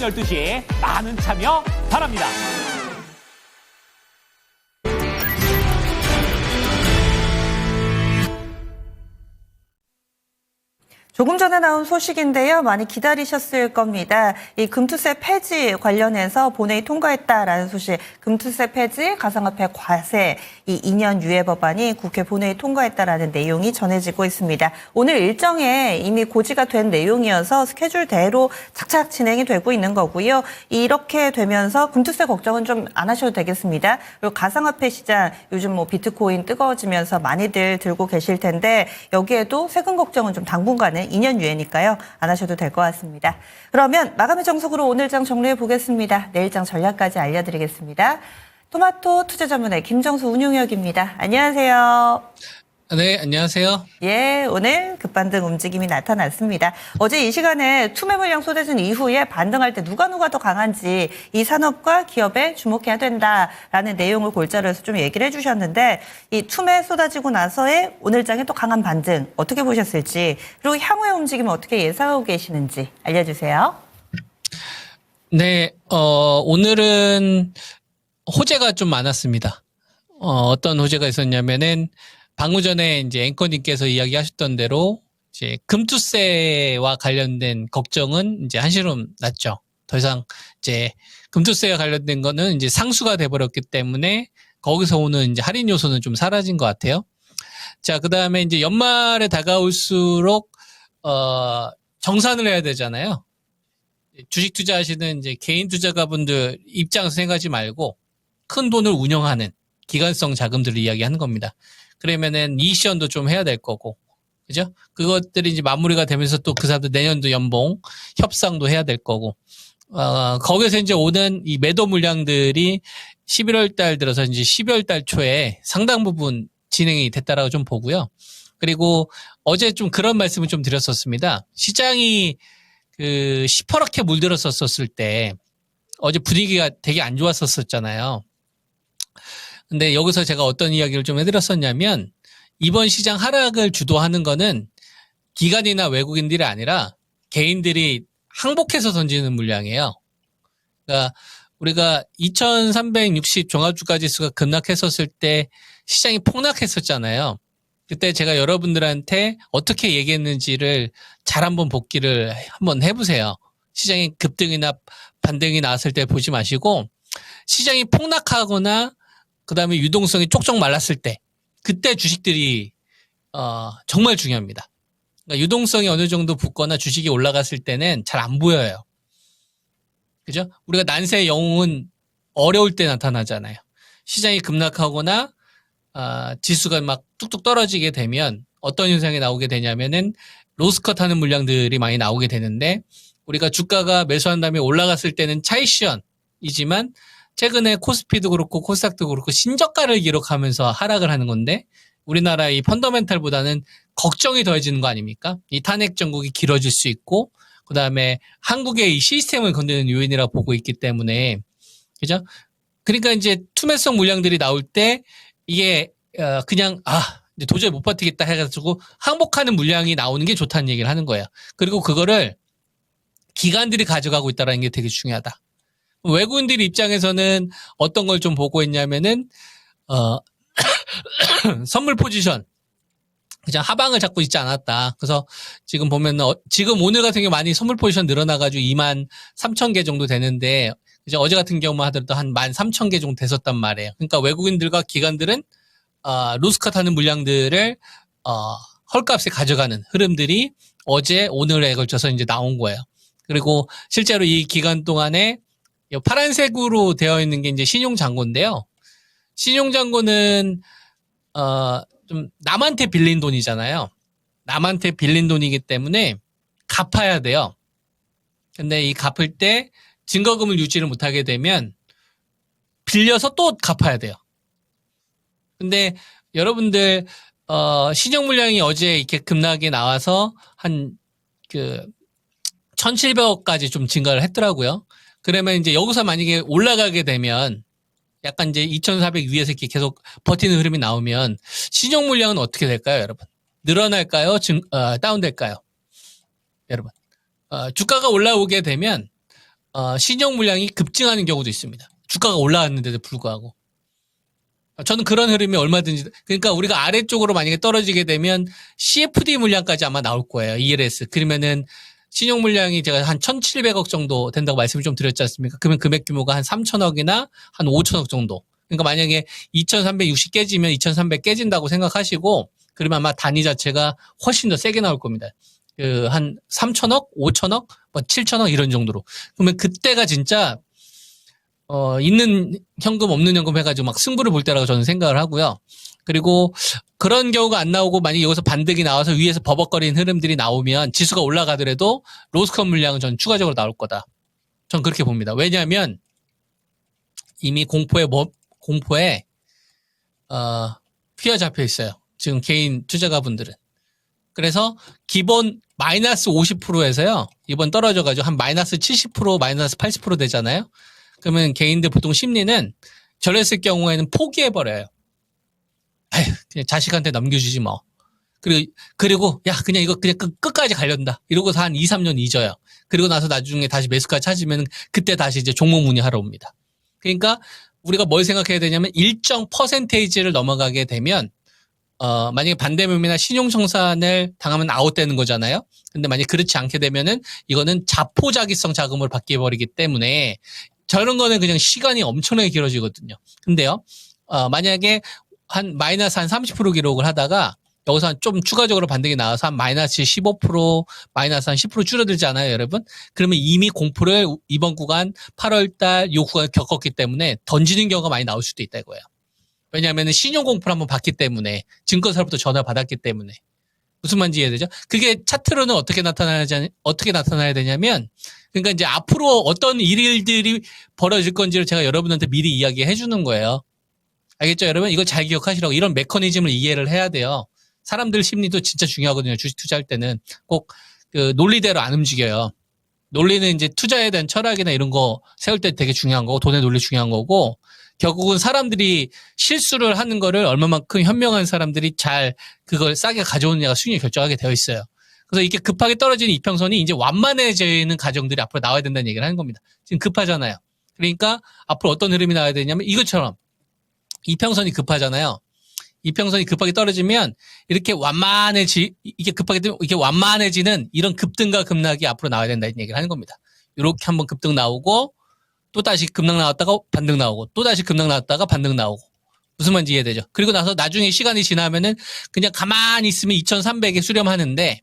12시 많은 참여 바랍니다. 조금 전에 나온 소식인데요. 많이 기다리셨을 겁니다. 이 금투세 폐지 관련해서 본회의 통과했다라는 소식, 금투세 폐지, 가상화폐 과세, 이 2년 유예 법안이 국회 본회의 통과했다라는 내용이 전해지고 있습니다. 오늘 일정에 이미 고지가 된 내용이어서 스케줄대로 착착 진행이 되고 있는 거고요. 이렇게 되면서 금투세 걱정은 좀 안 하셔도 되겠습니다. 그리고 가상화폐 시장, 요즘 뭐 비트코인 뜨거워지면서 많이들 들고 계실 텐데 여기에도 세금 걱정은 좀 당분간은 2년 유예니까요. 안 하셔도 될 것 같습니다. 그러면 마감의 정석으로 오늘 장 정리해 보겠습니다. 내일 장 전략까지 알려드리겠습니다. 토마토 투자 전문의 김정수 운용역입니다. 안녕하세요. 네, 안녕하세요. 예, 오늘 급반등 움직임이 나타났습니다. 어제 이 시간에 투매 물량 쏟아진 이후에 반등할 때 누가 더 강한지 이 산업과 기업에 주목해야 된다라는 내용을 골자로 해서 좀 얘기를 해주셨는데 이 투매 쏟아지고 나서의 오늘장의 또 강한 반등 어떻게 보셨을지 그리고 향후의 움직임을 어떻게 예상하고 계시는지 알려주세요. 네, 오늘은 호재가 좀 많았습니다. 어떤 호재가 있었냐면은 방금 전에 이제 앵커님께서 이야기하셨던 대로 이제 금투세와 관련된 걱정은 이제 한시름 났죠. 더 이상 이제 금투세와 관련된 거는 이제 상수가 돼버렸기 때문에 거기서 오는 이제 할인 요소는 좀 사라진 것 같아요. 자, 그 다음에 이제 연말에 다가올수록 정산을 해야 되잖아요. 주식 투자하시는 이제 개인 투자가분들 입장에서 생각하지 말고 큰 돈을 운영하는 기관성 자금들을 이야기하는 겁니다. 그러면은 이시연도 좀 해야 될 거고, 그죠? 그것들이 이제 마무리가 되면서 또 그 사람들 내년도 연봉 협상도 해야 될 거고, 거기서 이제 오는 이 매도 물량들이 11월 달 들어서 이제 12월 달 초에 상당 부분 진행이 됐다라고 좀 보고요. 그리고 어제 좀 그런 말씀을 좀 드렸었습니다. 시장이 시퍼렇게 물들었었을 때 어제 분위기가 되게 안 좋았었잖아요. 근데 여기서 제가 어떤 이야기를 좀 해드렸었냐면 이번 시장 하락을 주도하는 거는 기관이나 외국인들이 아니라 개인들이 항복해서 던지는 물량이에요. 그러니까 우리가 2360 종합주가지수가 급락했었을 때 시장이 폭락했었잖아요. 그때 제가 여러분들한테 어떻게 얘기했는지를 잘 한번 복기를 한번 해보세요. 시장이 급등이나 반등이 나왔을 때 보지 마시고 시장이 폭락하거나 그 다음에 유동성이 쪽쪽 말랐을 때 그때 주식들이 정말 중요합니다. 그러니까 유동성이 어느 정도 붙거나 주식이 올라갔을 때는 잘 안 보여요. 그죠? 우리가 난세의 영웅은 어려울 때 나타나잖아요. 시장이 급락하거나 지수가 막 뚝뚝 떨어지게 되면 어떤 현상이 나오게 되냐면은 로스컷 하는 물량들이 많이 나오게 되는데 우리가 주가가 매수한 다음에 올라갔을 때는 차익시연이지만 최근에 코스피도 그렇고 코스닥도 그렇고 신저가를 기록하면서 하락을 하는 건데 우리나라 이 펀더멘탈보다는 걱정이 더해지는 거 아닙니까? 이 탄핵 정국이 길어질 수 있고 그 다음에 한국의 이 시스템을 건드리는 요인이라고 보고 있기 때문에 그죠? 그러니까 이제 투매성 물량들이 나올 때 이게 그냥 이제 도저히 못 버티겠다 해가지고 항복하는 물량이 나오는 게 좋다는 얘기를 하는 거예요. 그리고 그거를 기관들이 가져가고 있다는 게 되게 중요하다. 외국인들 입장에서는 어떤 걸 좀 보고 있냐면은 선물 포지션 그냥 하방을 잡고 있지 않았다. 그래서 지금 보면은 지금 오늘 같은 경우 많이 선물 포지션 늘어나가지고 23,000개 정도 되는데 이제 어제 같은 경우만 하더라도 한 13,000개 정도 됐었단 말이에요. 그러니까 외국인들과 기관들은 로스컷 하는 물량들을 헐값에 가져가는 흐름들이 어제 오늘에 걸쳐서 이제 나온 거예요. 그리고 실제로 이 기간 동안에 파란색으로 되어 있는 게 이제 신용잔고인데요. 신용잔고는 좀 남한테 빌린 돈이잖아요. 남한테 빌린 돈이기 때문에 갚아야 돼요. 근데 이 갚을 때 증거금을 유지를 못하게 되면 빌려서 또 갚아야 돼요. 근데 여러분들 신용 물량이 어제 이렇게 급락이 나와서 한 1,700억까지 좀 증가를 했더라고요. 그러면 이제 여기서 만약에 올라가게 되면 약간 이제 2,400 위에서 이렇게 계속 버티는 흐름이 나오면 신용 물량은 어떻게 될까요, 여러분? 늘어날까요? 다운될까요? 여러분. 주가가 올라오게 되면 신용 물량이 급증하는 경우도 있습니다. 주가가 올라왔는데도 불구하고. 저는 그런 흐름이 얼마든지, 그러니까 우리가 아래쪽으로 만약에 떨어지게 되면 CFD 물량까지 아마 나올 거예요. ELS. 그러면은 신용 물량이 제가 한 1,700억 정도 된다고 말씀을 좀 드렸지 않습니까? 그러면 금액 규모가 한 3,000억이나 한 5,000억 정도. 그러니까 만약에 2,360 깨지면 2,300 깨진다고 생각하시고, 그러면 아마 단위 자체가 훨씬 더 세게 나올 겁니다. 한 3,000억, 5,000억, 뭐 7,000억 이런 정도로. 그러면 그때가 진짜 있는 현금 없는 현금 해가지고 막 승부를 볼 때라고 저는 생각을 하고요. 그리고 그런 경우가 안 나오고 만약에 여기서 반등이 나와서 위에서 버벅거리는 흐름들이 나오면 지수가 올라가더라도 로스컷 물량은 저는 추가적으로 나올 거다. 전 그렇게 봅니다. 왜냐하면 이미 공포에 휘어잡혀 있어요. 지금 개인 투자가분들은. 그래서 기본 마이너스 50%에서요. 이번 떨어져가지고 한 마이너스 70%, 마이너스 80% 되잖아요. 그러면 개인들 보통 심리는 저랬을 경우에는 포기해버려요. 에휴, 그냥 자식한테 넘겨주지 뭐. 그리고 야 그냥 이거 그냥 끝까지 가련다. 이러고서 한 2, 3년 잊어요. 그리고 나서 나중에 다시 매수가 찾으면 그때 다시 이제 종목 문의하러 옵니다. 그러니까 우리가 뭘 생각해야 되냐면 일정 퍼센테이지를 넘어가게 되면 만약에 반대매매나 신용청산을 당하면 아웃되는 거잖아요. 근데 만약에 그렇지 않게 되면은 이거는 자포자기성 자금으로 바뀌어버리기 때문에 저런 거는 그냥 시간이 엄청나게 길어지거든요. 근데요, 만약에 한 마이너스 한 30% 기록을 하다가 여기서 좀 추가적으로 반등이 나와서 한 마이너스 15%, 마이너스 한 10% 줄어들잖아요, 여러분. 그러면 이미 공포를 이번 구간 8월달 요 구간 겪었기 때문에 던지는 경우가 많이 나올 수도 있다 이거예요. 왜냐하면 신용공포를 한번 봤기 때문에 증권사로부터 전화를 받았기 때문에 무슨 말인지 이해되죠? 그게 차트로는 어떻게 나타나야 되냐면 그러니까 이제 앞으로 어떤 일들이 벌어질 건지를 제가 여러분한테 미리 이야기해 주는 거예요. 알겠죠, 여러분? 이거 잘 기억하시라고. 이런 메커니즘을 이해를 해야 돼요. 사람들 심리도 진짜 중요하거든요. 주식 투자할 때는 꼭 그 논리대로 안 움직여요. 논리는 이제 투자에 대한 철학이나 이런 거 세울 때 되게 중요한 거고 돈의 논리 중요한 거고 결국은 사람들이 실수를 하는 거를 얼마만큼 현명한 사람들이 잘 그걸 싸게 가져오느냐가 수익을 결정하게 되어 있어요. 그래서 이렇게 급하게 떨어지는 이평선이 이제 완만해지는 과정들이 앞으로 나와야 된다는 얘기를 하는 겁니다. 지금 급하잖아요. 그러니까 앞으로 어떤 흐름이 나와야 되냐면 이것처럼 이평선이 급하잖아요. 이평선이 급하게 떨어지면 이렇게 이게 급하게 되면 이렇게 완만해지는 이런 급등과 급락이 앞으로 나와야 된다는 얘기를 하는 겁니다. 이렇게 한번 급등 나오고 또 다시 급락 나왔다가 반등 나오고 또 다시 급락 나왔다가 반등 나오고 무슨 말인지 이해되죠? 그리고 나서 나중에 시간이 지나면은 그냥 가만히 있으면 2300에 수렴하는데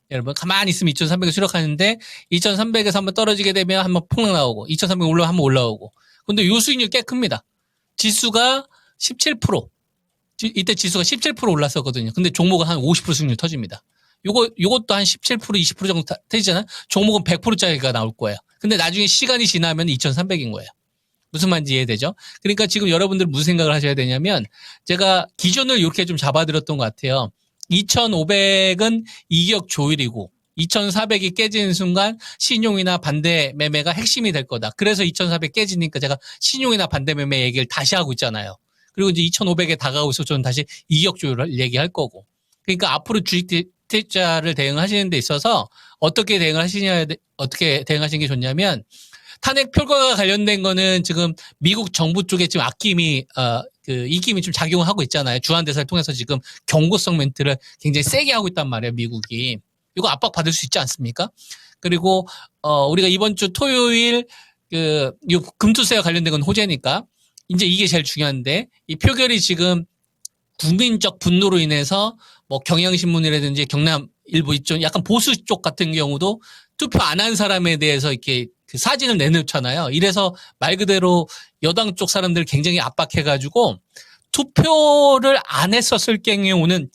여러분 가만히 있으면 2300에 수렴하는데 2300에서 한번 떨어지게 되면 한번 폭락 나오고 2300 한번 올라오고 근데 요 수익률 꽤 큽니다. 지수가 17% 이때 지수가 17% 올랐었거든요. 근데 종목은 한 50% 수익률 터집니다. 요것도 한 17% 20% 정도 터지잖아요. 종목은 100%짜리가 나올 거예요. 근데 나중에 시간이 지나면 2,300인 거예요. 무슨 말인지 이해되죠? 그러니까 지금 여러분들 무슨 생각을 하셔야 되냐면 제가 기준을 이렇게 좀 잡아드렸던 것 같아요. 2,500은 이격 조율이고 2,400이 깨지는 순간 신용이나 반대 매매가 핵심이 될 거다. 그래서 2,400 깨지니까 제가 신용이나 반대 매매 얘기를 다시 하고 있잖아요. 그리고 이제 2,500에 다가오서 저는 다시 이격 조율을 얘기할 거고. 그러니까 앞으로 주식 투자를 대응하시는 데 있어서 어떻게 대응하시는 게 좋냐면 탄핵 표결과 관련된 거는 지금 미국 정부 쪽에 지금 입김이 좀 작용을 하고 있잖아요. 주한대사를 통해서 지금 경고성 멘트를 굉장히 세게 하고 있단 말이에요, 미국이. 이거 압박 받을 수 있지 않습니까? 그리고, 우리가 이번 주 토요일, 이 금투세와 관련된 건 호재니까, 이제 이게 제일 중요한데, 이 표결이 지금 국민적 분노로 인해서 뭐 경향신문이라든지 경남 일부 이쪽 약간 보수 쪽 같은 경우도 투표 안 한 사람에 대해서 이렇게 그 사진을 내놓잖아요. 이래서 말 그대로 여당 쪽 사람들 굉장히 압박해가지고 투표를 안 했었을 경우는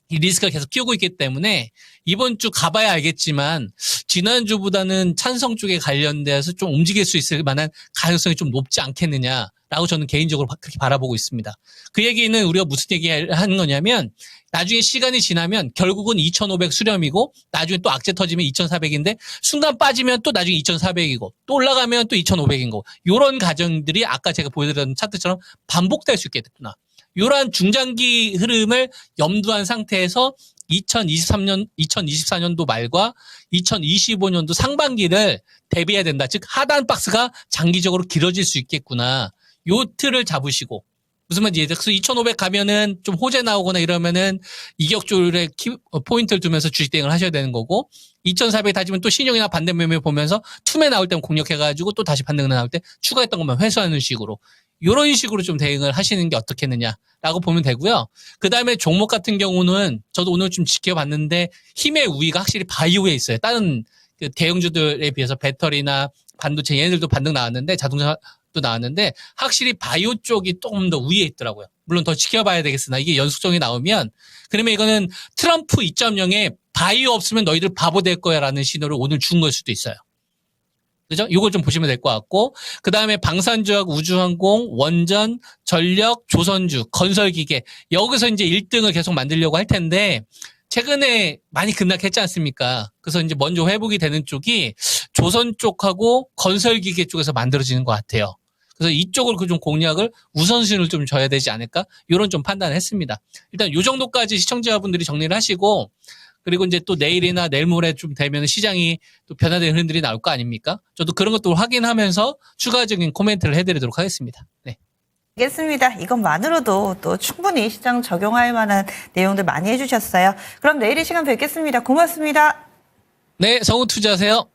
이 리스크가 계속 키우고 있기 때문에 이번 주 가봐야 알겠지만 지난주보다는 찬성 쪽에 관련돼서 좀 움직일 수 있을 만한 가능성이 좀 높지 않겠느냐라고 저는 개인적으로 그렇게 바라보고 있습니다. 그 얘기는 우리가 무슨 얘기를 하는 거냐면 나중에 시간이 지나면 결국은 2,500 수렴이고 나중에 또 악재 터지면 2,400인데 순간 빠지면 또 나중에 2,400이고 또 올라가면 또 2,500인 거고 이런 과정들이 아까 제가 보여드렸던 차트처럼 반복될 수 있겠구나. 이러한 중장기 흐름을 염두한 상태에서 2024년도 말과 2025년도 상반기를 대비해야 된다. 즉 하단 박스가 장기적으로 길어질 수 있겠구나. 요 틀을 잡으시고 무슨 말인지 이해돼요? 그래서 2,500 가면은 좀 호재 나오거나 이러면은 이격조율에 포인트를 두면서 주식 대응을 하셔야 되는 거고 2,400 다지면 또 신용이나 반대 매매 보면서 투매 나올 때는 공략해가지고 또 다시 반등 나올 때 추가했던 것만 회수하는 식으로 이런 식으로 좀 대응을 하시는 게 어떻겠느냐라고 보면 되고요. 그 다음에 종목 같은 경우는 저도 오늘 좀 지켜봤는데 힘의 우위가 확실히 바이오에 있어요. 다른 그 대형주들에 비해서 배터리나 반도체 얘네들도 반등 나왔는데 자동차도 나왔는데 확실히 바이오 쪽이 조금 더 위에 있더라고요. 물론 더 지켜봐야 되겠으나 이게 연속성이 나오면 그러면 이거는 트럼프 2.0에 바이오 없으면 너희들 바보 될 거야 라는 신호를 오늘 준 걸 수도 있어요. 그죠? 이걸 좀 보시면 될 것 같고 그 다음에 방산주하고 우주항공, 원전, 전력, 조선주, 건설기계 여기서 이제 1등을 계속 만들려고 할 텐데 최근에 많이 급락했지 않습니까? 그래서 이제 먼저 회복이 되는 쪽이 조선 쪽하고 건설기계 쪽에서 만들어지는 것 같아요. 그래서 이쪽을 그 좀 공략을 우선순위를 좀 줘야 되지 않을까? 이런 좀 판단을 했습니다. 일단 요 정도까지 시청자분들이 정리를 하시고 그리고 이제 또 내일이나 내일 모레 좀 되면 시장이 또 변화되는 흐름들이 나올 거 아닙니까? 저도 그런 것도 확인하면서 추가적인 코멘트를 해드리도록 하겠습니다. 네. 알겠습니다. 이것만으로도 또 충분히 시장 적용할 만한 내용들 많이 해주셨어요. 그럼 내일 이 시간 뵙겠습니다. 고맙습니다. 네, 성우 투자하세요.